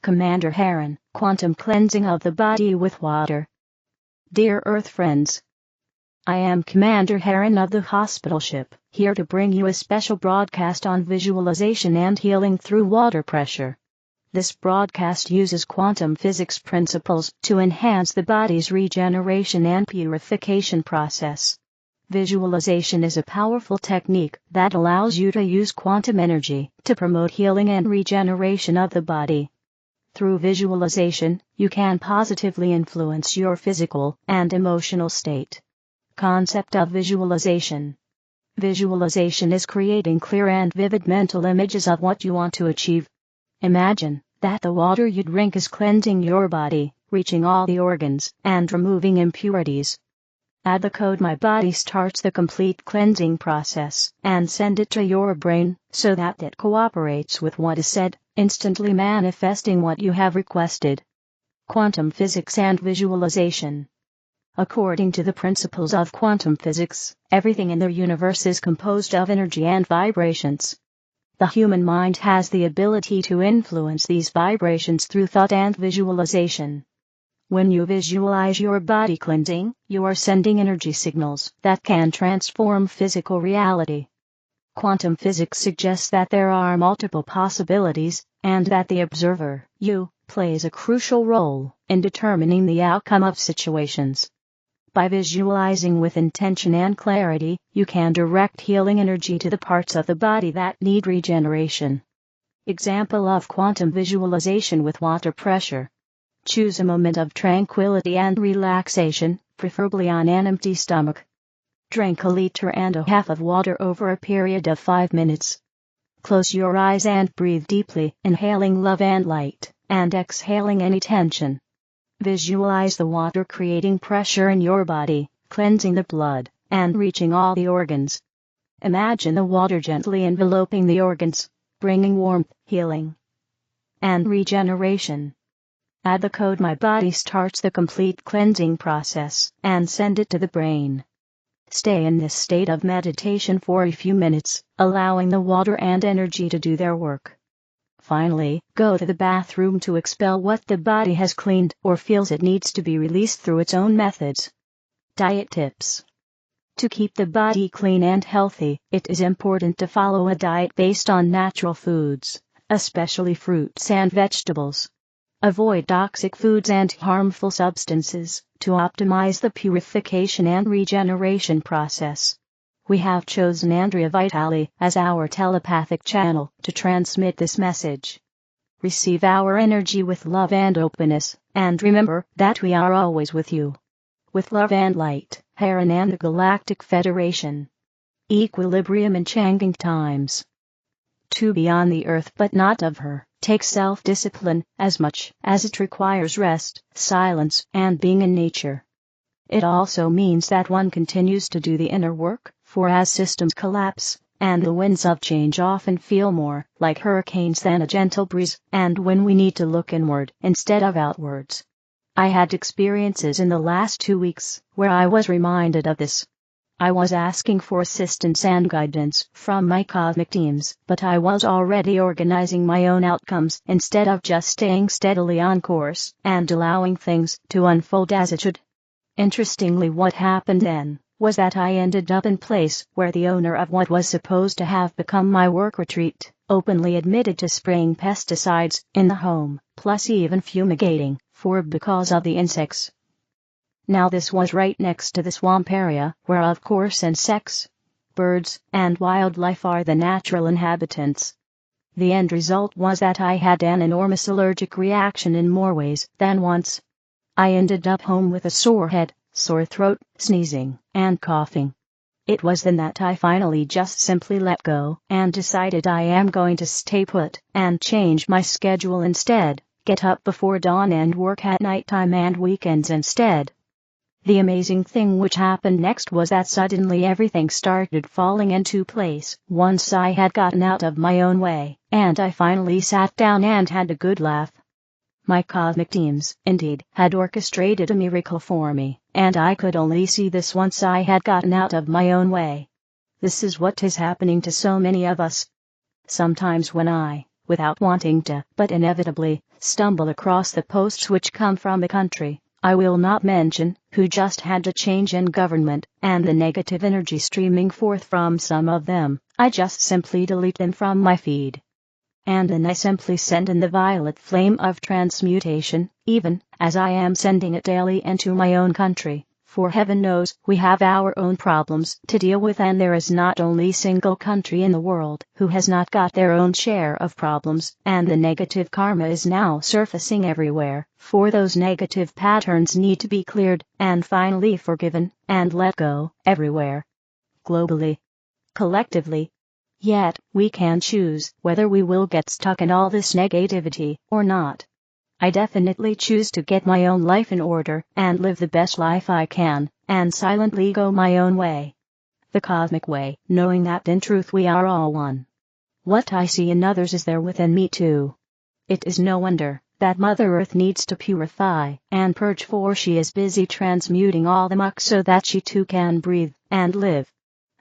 Commander Heron, Quantum Cleansing of the Body with Water. Dear Earth friends, I am Commander Heron of the hospital ship, here to bring you a special broadcast on visualization and healing through water pressure. This broadcast uses quantum physics principles to enhance the body's regeneration and purification process. Visualization is a powerful technique that allows you to use quantum energy to promote healing and regeneration of the body. Through visualization, you can positively influence your physical and emotional state. Concept of visualization. Visualization is creating clear and vivid mental images of what you want to achieve. Imagine that the water you drink is cleansing your body, reaching all the organs, and removing impurities. Add the code "My body starts the complete cleansing process" and send it to your brain so that it cooperates with what is said, instantly manifesting what you have requested. Quantum physics and visualization. According to the principles of quantum physics, everything in the universe is composed of energy and vibrations. The human mind has the ability to influence these vibrations through thought and visualization. When you visualize your body cleansing, you are sending energy signals that can transform physical reality. Quantum physics suggests that there are multiple possibilities, and that the observer, you, plays a crucial role in determining the outcome of situations. By visualizing with intention and clarity, you can direct healing energy to the parts of the body that need regeneration. Example of quantum visualization with water pressure. Choose a moment of tranquility and relaxation, preferably on an empty stomach. Drink 1.5 liters of water over a period of 5 minutes. Close your eyes and breathe deeply, inhaling love and light, and exhaling any tension. Visualize the water creating pressure in your body, cleansing the blood, and reaching all the organs. Imagine the water gently enveloping the organs, bringing warmth, healing, and regeneration. Add the code "My body starts the complete cleansing process" and send it to the brain. Stay in this state of meditation for a few minutes, allowing the water and energy to do their work. Finally, go to the bathroom to expel what the body has cleaned or feels it needs to be released through its own methods. Diet tips. To keep the body clean and healthy, it is important to follow a diet based on natural foods, especially fruits and vegetables. Avoid toxic foods and harmful substances to optimize the purification and regeneration process. We have chosen Andrea Vitali as our telepathic channel to transmit this message. Receive our energy with love and openness, and remember that we are always with you. With love and light, Heron and the Galactic Federation. Equilibrium in changing times. To be on the earth but not of her takes self-discipline as much as it requires rest, silence, and being in nature. It also means that one continues to do the inner work, for as systems collapse, and the winds of change often feel more like hurricanes than a gentle breeze, and when we need to look inward instead of outwards. I had experiences in the last 2 weeks where I was reminded of this. I was asking for assistance and guidance from my cosmic teams, but I was already organizing my own outcomes instead of just staying steadily on course and allowing things to unfold as it should. Interestingly, what happened then was that I ended up in place where the owner of what was supposed to have become my work retreat openly admitted to spraying pesticides in the home, plus even fumigating because of the insects. Now this was right next to the swamp area, where of course insects, birds, and wildlife are the natural inhabitants. The end result was that I had an enormous allergic reaction in more ways than once. I ended up home with a sore head, sore throat, sneezing, and coughing. It was then that I finally just simply let go and decided I am going to stay put and change my schedule instead, get up before dawn and work at nighttime and weekends instead. The amazing thing which happened next was that suddenly everything started falling into place once I had gotten out of my own way, and I finally sat down and had a good laugh. My cosmic teams, indeed, had orchestrated a miracle for me, and I could only see this once I had gotten out of my own way. This is what is happening to so many of us. Sometimes when I, without wanting to, but inevitably, stumble across the posts which come from a country I will not mention, who just had a change in government, and the negative energy streaming forth from some of them, I just simply delete them from my feed. And then I simply send in the violet flame of transmutation, even as I am sending it daily into my own country. For heaven knows, we have our own problems to deal with, and there is not only a single country in the world who has not got their own share of problems, and the negative karma is now surfacing everywhere, for those negative patterns need to be cleared, and finally forgiven, and let go, everywhere. Globally. Collectively. Yet, we can choose whether we will get stuck in all this negativity or not. I definitely choose to get my own life in order and live the best life I can, and silently go my own way. The cosmic way, knowing that in truth we are all one. What I see in others is there within me too. It is no wonder that Mother Earth needs to purify and purge, for she is busy transmuting all the muck so that she too can breathe and live.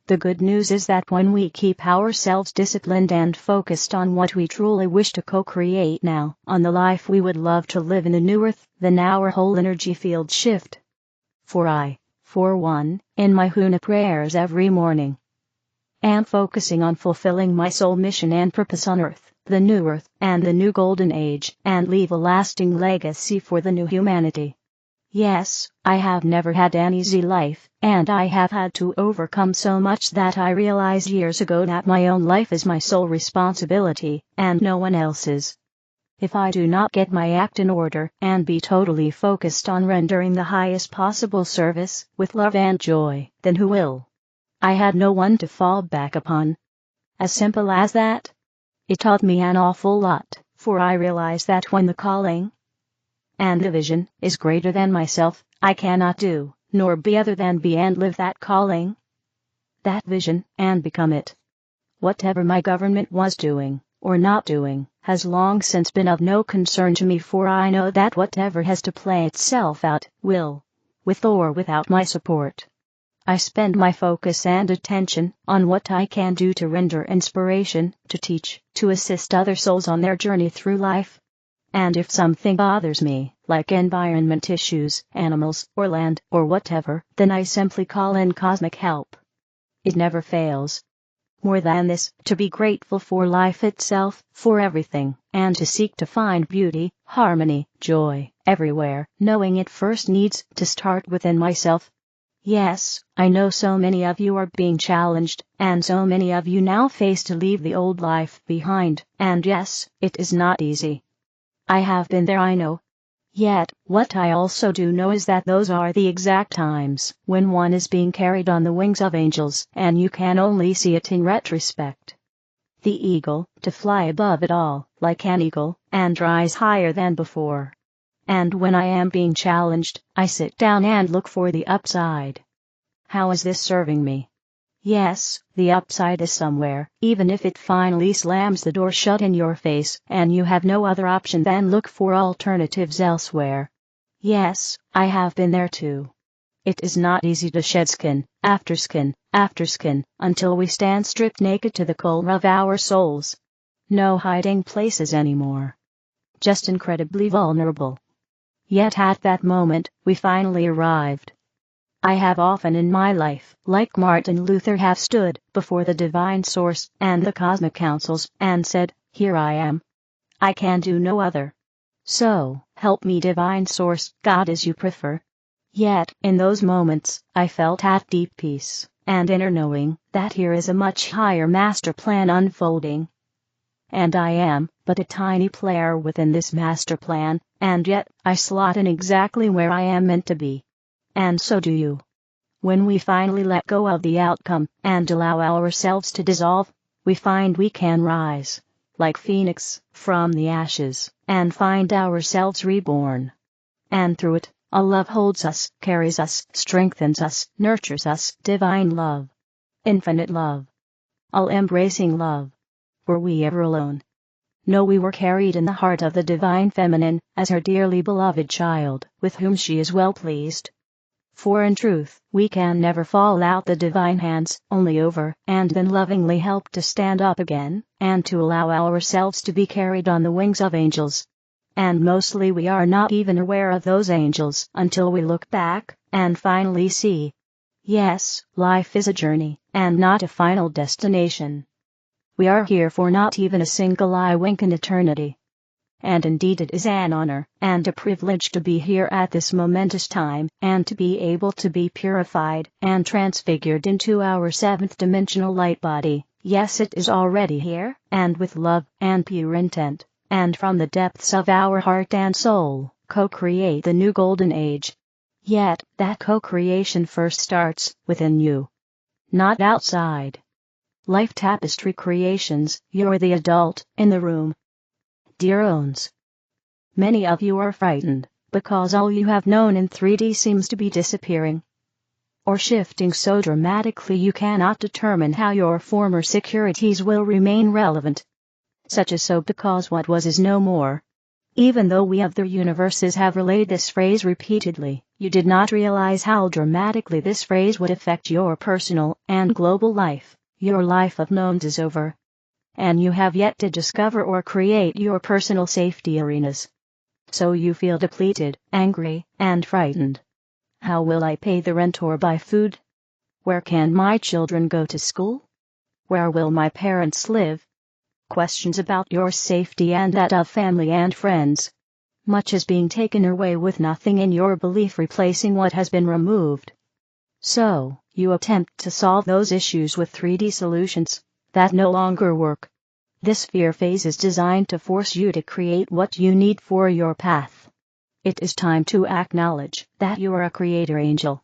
The good news is that when we keep ourselves disciplined and focused on what we truly wish to co-create now, on the life we would love to live in the new earth, then our whole energy field shift. For I, for one, in my Huna prayers every morning, am focusing on fulfilling my soul mission and purpose on earth, the new earth, and the new golden age, and leave a lasting legacy for the new humanity. Yes, I have never had an easy life, and I have had to overcome so much that I realized years ago that my own life is my sole responsibility, and no one else's. If I do not get my act in order and be totally focused on rendering the highest possible service, with love and joy, then who will? I had no one to fall back upon. As simple as that. It taught me an awful lot, for I realized that when the calling and the vision is greater than myself, I cannot do, nor be other than be and live that calling, that vision, and become it. Whatever my government was doing, or not doing, has long since been of no concern to me, for I know that whatever has to play itself out, will, with or without my support. I spend my focus and attention on what I can do to render inspiration, to teach, to assist other souls on their journey through life. And if something bothers me, like environment issues, animals, or land, or whatever, then I simply call in cosmic help. It never fails. More than this, to be grateful for life itself, for everything, and to seek to find beauty, harmony, joy, everywhere, knowing it first needs to start within myself. Yes, I know so many of you are being challenged, and so many of you now face to leave the old life behind, and yes, it is not easy. I have been there, I know. Yet, what I also do know is that those are the exact times when one is being carried on the wings of angels, and you can only see it in retrospect. The eagle, to fly above it all, like an eagle, and rise higher than before. And when I am being challenged, I sit down and look for the upside. How is this serving me? Yes, the upside is somewhere, even if it finally slams the door shut in your face, and you have no other option than look for alternatives elsewhere. Yes, I have been there too. It is not easy to shed skin, after skin, after skin, until we stand stripped naked to the core of our souls. No hiding places anymore. Just incredibly vulnerable. Yet at that moment, we finally arrived. I have often in my life, like Martin Luther, have stood before the divine source and the cosmic councils and said, "Here I am. I can do no other. So, help me, divine source, God as you prefer." Yet, in those moments, I felt at deep peace and inner knowing that here is a much higher master plan unfolding. And I am but a tiny player within this master plan, and yet I slot in exactly where I am meant to be. And so do you. When we finally let go of the outcome and allow ourselves to dissolve, we find we can rise, like Phoenix, from the ashes, and find ourselves reborn. And through it, a love holds us, carries us, strengthens us, nurtures us, divine love. Infinite love. All-embracing love. Were we ever alone? No, we were carried in the heart of the divine feminine, as her dearly beloved child, with whom she is well pleased. For in truth, we can never fall out the divine hands, only over and then lovingly help to stand up again, and to allow ourselves to be carried on the wings of angels. and mostly we are not even aware of those angels until we look back and finally see. Yes, life is a journey, and not a final destination. We are here for not even a single eye wink in eternity. And indeed it is an honor and a privilege to be here at this momentous time, and to be able to be purified and transfigured into our seventh-dimensional light body. Yes, it is already here, and with love and pure intent, and from the depths of our heart and soul, co-create the new golden age. Yet, that co-creation first starts within you, not outside. Life Tapestry Creations, you're the adult in the room. Dear owns, many of you are frightened, because all you have known in 3D seems to be disappearing, or shifting so dramatically you cannot determine how your former securities will remain relevant. Such is so because what was is no more. Even though we of the universes have relayed this phrase repeatedly, you did not realize how dramatically this phrase would affect your personal and global life. Your life of knowns is over, and you have yet to discover or create your personal safety arenas. So you feel depleted, angry, and frightened. How will I pay the rent or buy food? Where can my children go to school? Where will my parents live? Questions about your safety and that of family and friends. Much is being taken away with nothing in your belief replacing what has been removed. So, you attempt to solve those issues with 3D solutions that no longer work. This fear phase is designed to force you to create what you need for your path. It is time to acknowledge that you are a creator angel.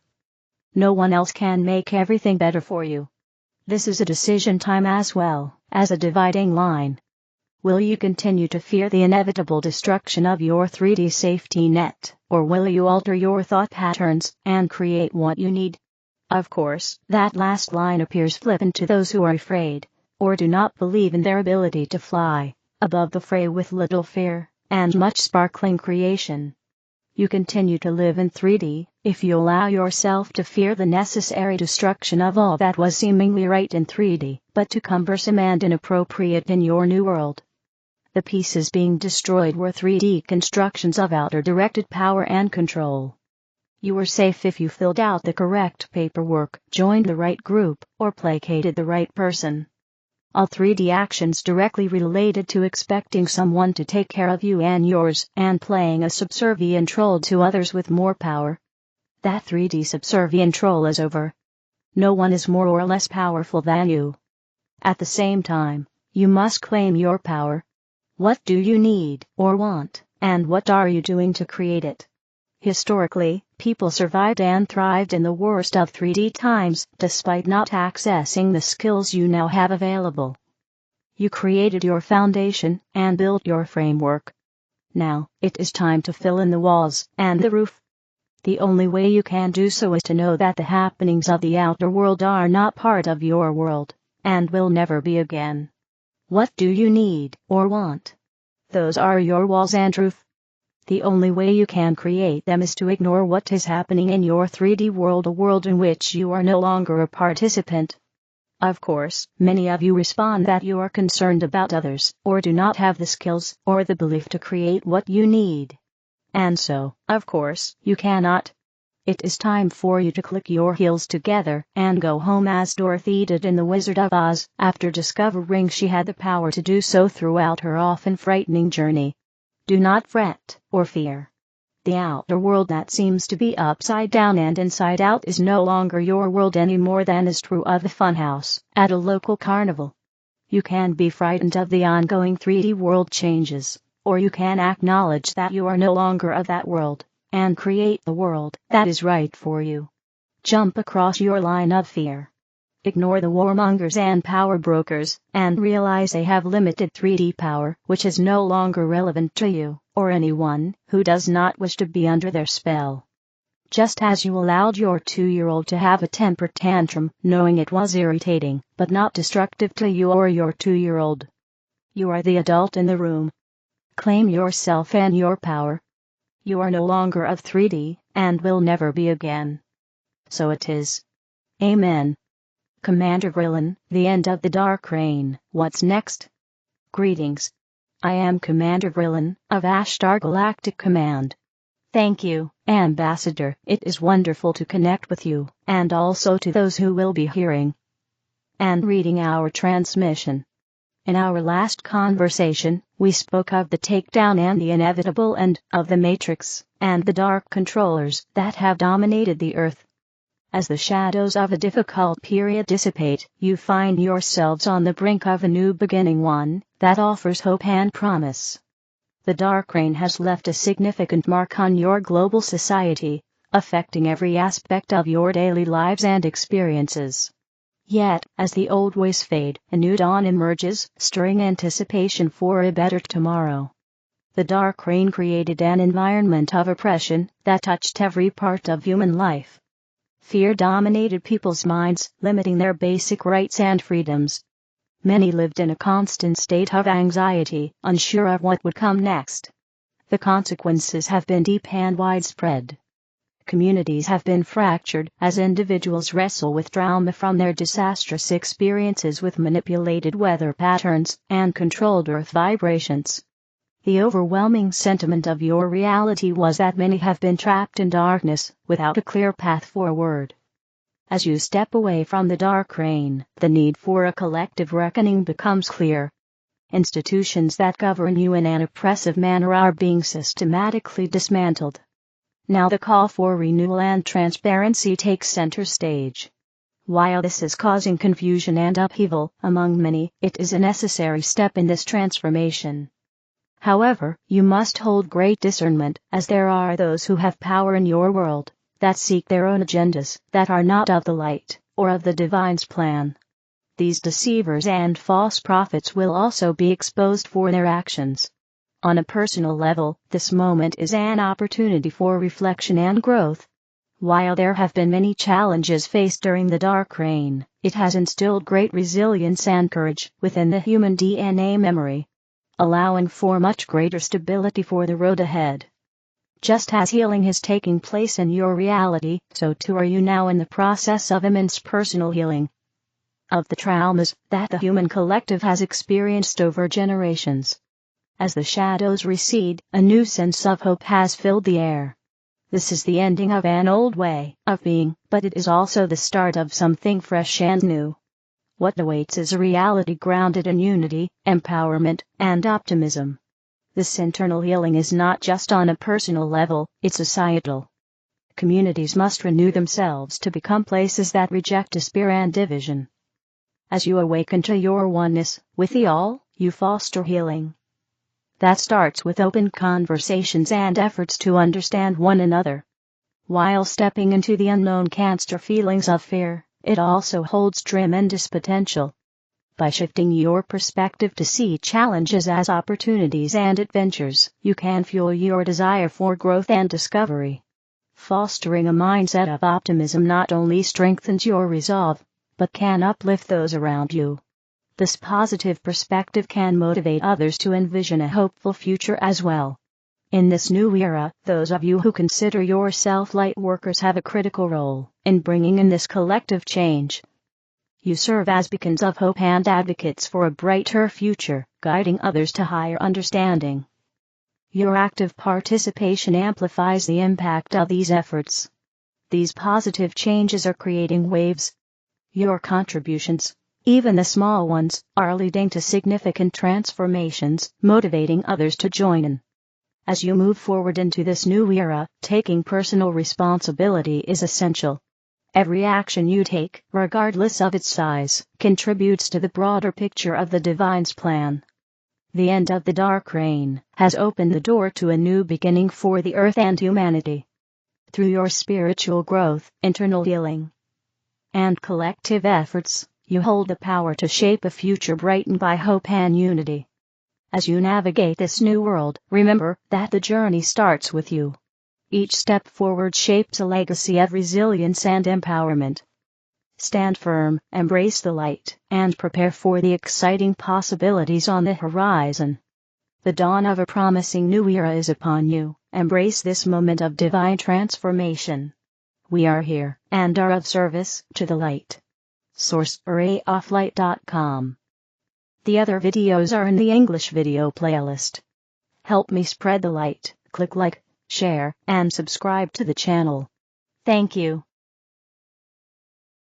No one else can make everything better for you. This is a decision time as well as a dividing line. Will you continue to fear the inevitable destruction of your 3D safety net, or will you alter your thought patterns and create what you need? Of course, that last line appears flippant to those who are afraid, or do not believe in their ability to fly above the fray with little fear and much sparkling creation. You continue to live in 3D if you allow yourself to fear the necessary destruction of all that was seemingly right in 3D, but too cumbersome and inappropriate in your new world. The pieces being destroyed were 3D constructions of outer-directed power and control. You were safe if you filled out the correct paperwork, joined the right group, or placated the right person. All 3D actions directly related to expecting someone to take care of you and yours, and playing a subservient role to others with more power. That 3D subservient role is over. No one is more or less powerful than you. At the same time, you must claim your power. What do you need or want, and what are you doing to create it? Historically, people survived and thrived in the worst of 3D times, despite not accessing the skills you now have available. You created your foundation and built your framework. Now, it is time to fill in the walls and the roof. The only way you can do so is to know that the happenings of the outer world are not part of your world, and will never be again. What do you need or want? Those are your walls and roof. The only way you can create them is to ignore what is happening in your 3D world, a world in which you are no longer a participant. Of course, many of you respond that you are concerned about others, or do not have the skills or the belief to create what you need. And so, of course, you cannot. It is time for you to click your heels together and go home as Dorothy did in The Wizard of Oz, after discovering she had the power to do so throughout her often frightening journey. Do not fret or fear. The outer world that seems to be upside down and inside out is no longer your world any more than is true of the funhouse at a local carnival. You can be frightened of the ongoing 3D world changes, or you can acknowledge that you are no longer of that world, and create the world that is right for you. Jump across your line of fear. Ignore the warmongers and power brokers, and realize they have limited 3D power, which is no longer relevant to you, or anyone who does not wish to be under their spell. Just as you allowed your 2-year-old to have a temper tantrum, knowing it was irritating, but not destructive to you or your 2-year-old. You are the adult in the room. Claim yourself and your power. You are no longer of 3D, and will never be again. So it is. Amen. Commander Vrillon, the end of the Dark Reign. What's next? Greetings. I am Commander Vrillon of Ashtar Galactic Command. Thank you, Ambassador. It is wonderful to connect with you, and also to those who will be hearing and reading our transmission. In our last conversation, we spoke of the takedown and the inevitable end of the Matrix, and the dark controllers that have dominated the Earth. As the shadows of a difficult period dissipate, you find yourselves on the brink of a new beginning, one that offers hope and promise. The dark reign has left a significant mark on your global society, affecting every aspect of your daily lives and experiences. Yet, as the old ways fade, a new dawn emerges, stirring anticipation for a better tomorrow. The dark reign created an environment of oppression that touched every part of human life. Fear dominated people's minds, limiting their basic rights and freedoms. Many lived in a constant state of anxiety, unsure of what would come next. The consequences have been deep and widespread. Communities have been fractured as individuals wrestle with trauma from their disastrous experiences with manipulated weather patterns and controlled earth vibrations. The overwhelming sentiment of your reality was that many have been trapped in darkness, without a clear path forward. As you step away from the dark reign, the need for a collective reckoning becomes clear. Institutions that govern you in an oppressive manner are being systematically dismantled. Now the call for renewal and transparency takes center stage. While this is causing confusion and upheaval among many, it is a necessary step in this transformation. However, you must hold great discernment, as there are those who have power in your world that seek their own agendas, that are not of the light, or of the divine's plan. These deceivers and false prophets will also be exposed for their actions. On a personal level, this moment is an opportunity for reflection and growth. While there have been many challenges faced during the dark reign, it has instilled great resilience and courage within the human DNA memory, allowing for much greater stability for the road ahead. Just as healing is taking place in your reality, so too are you now in the process of immense personal healing of the traumas that the human collective has experienced over generations. As the shadows recede, a new sense of hope has filled the air. This is the ending of an old way of being, but it is also the start of something fresh and new. What awaits is a reality grounded in unity, empowerment, and optimism. This internal healing is not just on a personal level, it's societal. Communities must renew themselves to become places that reject despair and division. As you awaken to your oneness with the all, you foster healing. That starts with open conversations and efforts to understand one another. While stepping into the unknown can stir feelings of fear, it also holds tremendous potential. By shifting your perspective to see challenges as opportunities and adventures, you can fuel your desire for growth and discovery. Fostering a mindset of optimism not only strengthens your resolve, but can uplift those around you. This positive perspective can motivate others to envision a hopeful future as well. In this new era, those of you who consider yourself light workers have a critical role in bringing in this collective change. You serve as beacons of hope and advocates for a brighter future, guiding others to higher understanding. Your active participation amplifies the impact of these efforts. These positive changes are creating waves. Your contributions, even the small ones, are leading to significant transformations, motivating others to join in. As you move forward into this new era, taking personal responsibility is essential. Every action you take, regardless of its size, contributes to the broader picture of the divine's plan. The end of the dark reign has opened the door to a new beginning for the earth and humanity. Through your spiritual growth, internal healing, and collective efforts, you hold the power to shape a future brightened by hope and unity. As you navigate this new world, remember that the journey starts with you. Each step forward shapes a legacy of resilience and empowerment. Stand firm, embrace the light, and prepare for the exciting possibilities on the horizon. The dawn of a promising new era is upon you. Embrace this moment of divine transformation. We are here, and are of service to the light. Source: arrayoflight.com. The other videos are in the English video playlist. Help me spread the light. Click like, share, and subscribe to the channel. Thank you.